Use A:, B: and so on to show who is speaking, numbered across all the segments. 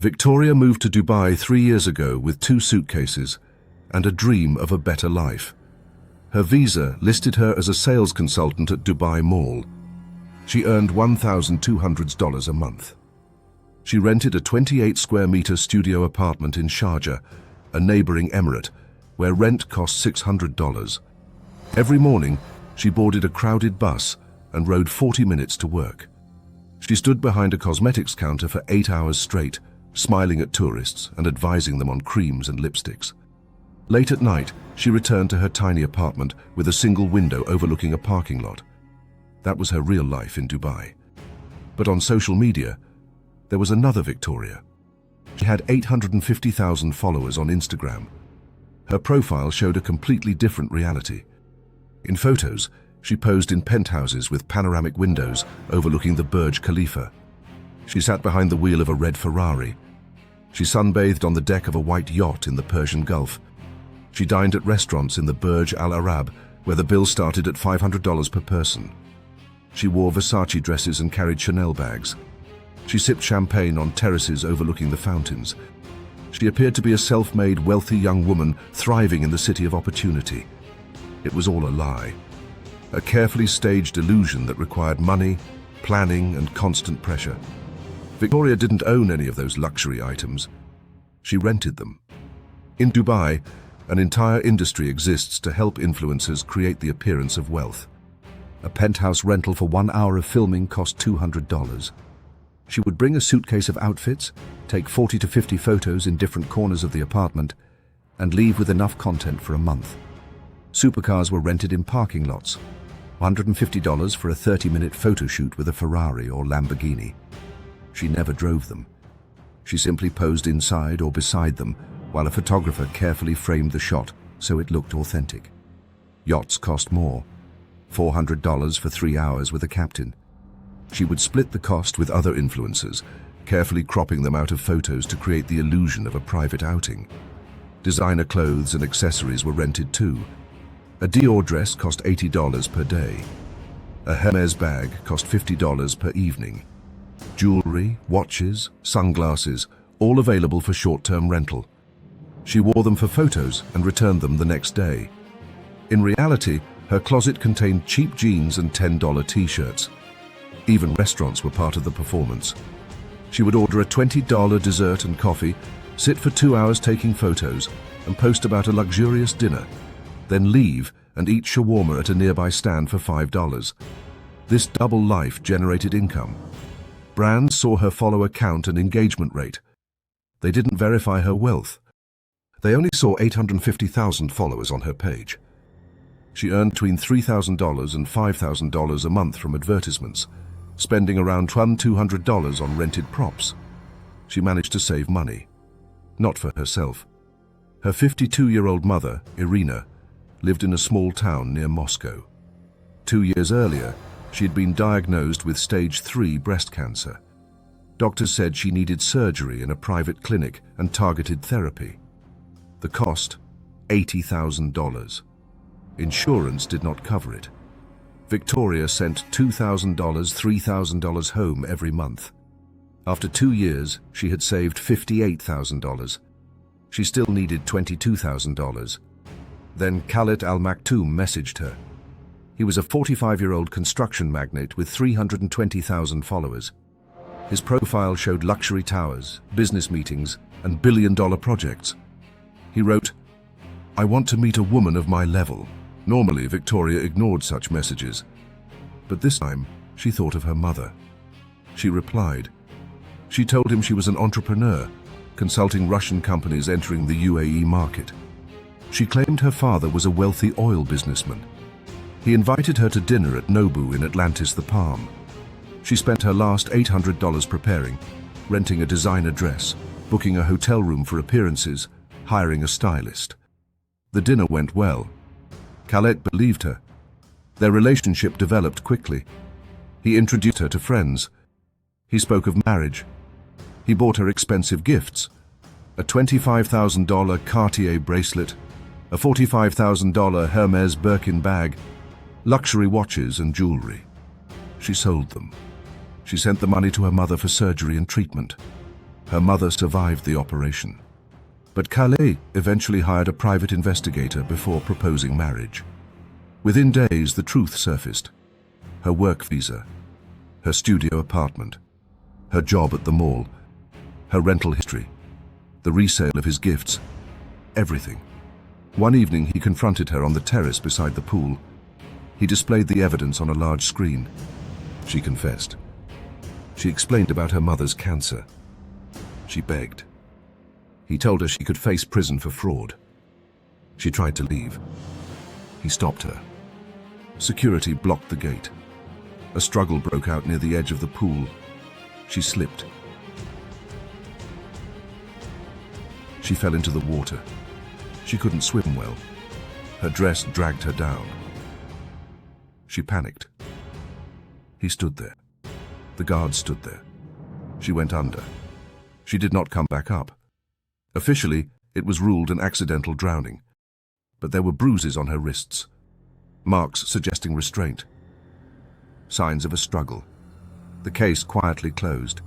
A: Victoria moved to Dubai 3 years ago with 2 suitcases and a dream of a better life. Her visa listed her as a sales consultant at Dubai Mall. She earned $1,200 a month. She rented a 28 square meter studio apartment in Sharjah, a neighboring emirate, where rent cost $600. Every morning, she boarded a crowded bus and rode 40 minutes to work. She stood behind a cosmetics counter for 8 hours straight, smiling at tourists and advising them on creams and lipsticks. Late at night, she returned to her tiny apartment with a single window overlooking a parking lot. That was her real life in Dubai. But on social media, there was another Victoria. She had 850,000 followers on Instagram. Her profile showed a completely different reality. In photos, she posed in penthouses with panoramic windows overlooking the Burj Khalifa. She sat behind the wheel of a red Ferrari. She sunbathed on the deck of a white yacht in the Persian Gulf. She dined at restaurants in the Burj Al Arab, where the bill started at $500 per person. She wore Versace dresses and carried Chanel bags. She sipped champagne on terraces overlooking the fountains. She appeared to be a self-made, wealthy young woman thriving in the city of opportunity. It was all a lie. A carefully staged illusion that required money, planning, and constant pressure. Victoria didn't own any of those luxury items. She rented them. In Dubai, an entire industry exists to help influencers create the appearance of wealth. A penthouse rental for 1 hour of filming cost $200. She would bring a suitcase of outfits, take 40 to 50 photos in different corners of the apartment, and leave with enough content for a month. Supercars were rented in parking lots. $150 for a 30-minute photo shoot with a Ferrari or Lamborghini. She never drove them. She simply posed inside or beside them while a photographer carefully framed the shot so it looked authentic. Yachts cost more. $400 for 3 hours with a captain. She would split the cost with other influencers, carefully cropping them out of photos to create the illusion of a private outing. Designer clothes and accessories were rented too. A Dior dress cost $80 per day. A Hermes bag cost $50 per evening. Jewelry, watches, sunglasses, all available for short-term rental. She wore them for photos and returned them the next day. In reality, her closet contained cheap jeans and $10 t-shirts. Even restaurants were part of the performance. She would order a $20 dessert and coffee, sit for 2 hours taking photos, and post about a luxurious dinner, then leave and eat shawarma at a nearby stand for $5. This double life generated income. Brands saw her follower count and engagement rate. They didn't verify her wealth. They only saw 850,000 followers on her page. She earned between $3,000 and $5,000 a month from advertisements, spending around $200 on rented props. She managed to save money. Not for herself. Her 52-year-old mother, Irina, lived in a small town near Moscow. 2 years earlier, she had been diagnosed with stage 3 breast cancer. Doctors said she needed surgery in a private clinic and targeted therapy. The cost, $80,000. Insurance did not cover it. Victoria sent $2,000, $3,000 home every month. After 2 years, she had saved $58,000. She still needed $22,000. Then Khalid Al Maktoum messaged her. He was a 45-year-old construction magnate with 320,000 followers. His profile showed luxury towers, business meetings, and billion-dollar projects. He wrote, "I want to meet a woman of my level." Normally, Victoria ignored such messages, but this time she thought of her mother. She replied. She told him she was an entrepreneur, consulting Russian companies entering the UAE market. She claimed her father was a wealthy oil businessman. He invited her to dinner at Nobu in Atlantis the Palm. She spent her last $800 preparing, renting a designer dress, booking a hotel room for appearances, hiring a stylist. The dinner went well. Khaled believed her. Their relationship developed quickly. He introduced her to friends. He spoke of marriage. He bought her expensive gifts, a $25,000 Cartier bracelet, a $45,000 Hermes Birkin bag, luxury watches and jewelry. She sold them. She sent the money to her mother for surgery and treatment. Her mother survived the operation. But Calais eventually hired a private investigator before proposing marriage. Within days, the truth surfaced. Her work visa, her studio apartment, her job at the mall, her rental history, the resale of his gifts, everything. One evening, he confronted her on the terrace beside the pool. He displayed the evidence on a large screen. She confessed. She explained about her mother's cancer. She begged. He told her she could face prison for fraud. She tried to leave. He stopped her. Security blocked the gate. A struggle broke out near the edge of the pool. She slipped. She fell into the water. She couldn't swim well. Her dress dragged her down. She panicked. He stood there. The guards stood there. She went under. She did not come back up. Officially, it was ruled an accidental drowning. But there were bruises on her wrists, marks suggesting restraint, signs of a struggle. The case quietly closed.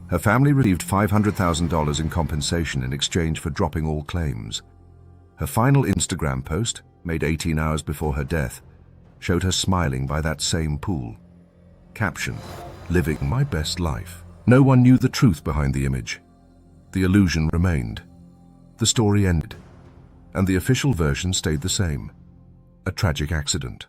A: Her family received $500,000 in compensation in exchange for dropping all claims. Her final Instagram post, made 18 hours before her death, showed her smiling by that same pool. Caption: "Living my best life." No one knew the truth behind the image. The illusion remained. The story ended, and the official version stayed the same: a tragic accident.